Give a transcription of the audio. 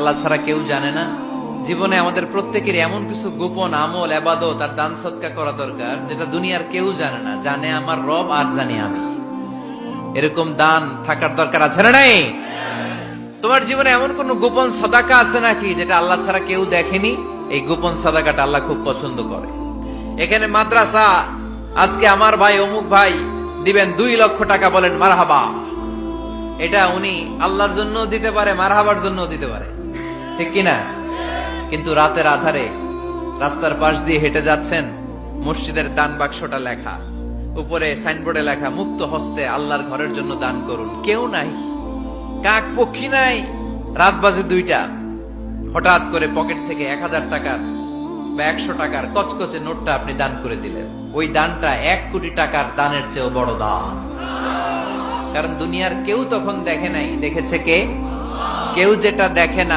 আল্লাহ ছাড়া কেউ জানে না। জীবনে আমাদের প্রত্যেকের এমন কিছু গোপন আমল, ইবাদত আর দান সদকা করা দরকার যেটা দুনিয়ার কেউ জানে না, জানে আমার রব আর জানি আমি। এরকম দান থাকার দরকার আছে না নাই? তোমার জীবনে এমন কোন গোপন সদাকা আছে নাকি যেটা আল্লাহ ছাড়া কেউ দেখেনি? এই গোপন সদাকাটা আল্লাহ খুব পছন্দ করে। এখানে মাদ্রাসা, আজকে আমার ভাই অমুক ভাই দিবেন 2 লক্ষ টাকা, বলেন মারহাবা। এটা উনি আল্লাহর জন্য দিতে পারে, মারহাবার জন্য দিতে পারে, ঠিক কিনা? কিন্তু রাতের আধারে রাস্তার পাশ দিয়ে হেঁটে যাচ্ছেন, মসজিদের দান বাক্সটা লেখা, উপরে সাইনবোর্ডে লেখা মুক্ত হস্তে আল্লাহর ঘরের জন্য দান করুন। কেউ নাই, কাক পক্ষী নাই। রাত বাজে 2টা, হঠাৎ করে পকেট থেকে 1000 টাকার বা 100 টাকার কচকচে নোটটা আপনি দান করে দিলেন। ওই দানটা 1 কোটি টাকার দানের চেয়েও বড় দান। কারণ দুনিয়ার কেউ তখন দেখে নাই, দেখেছে কে? কেউ যেটা দেখে না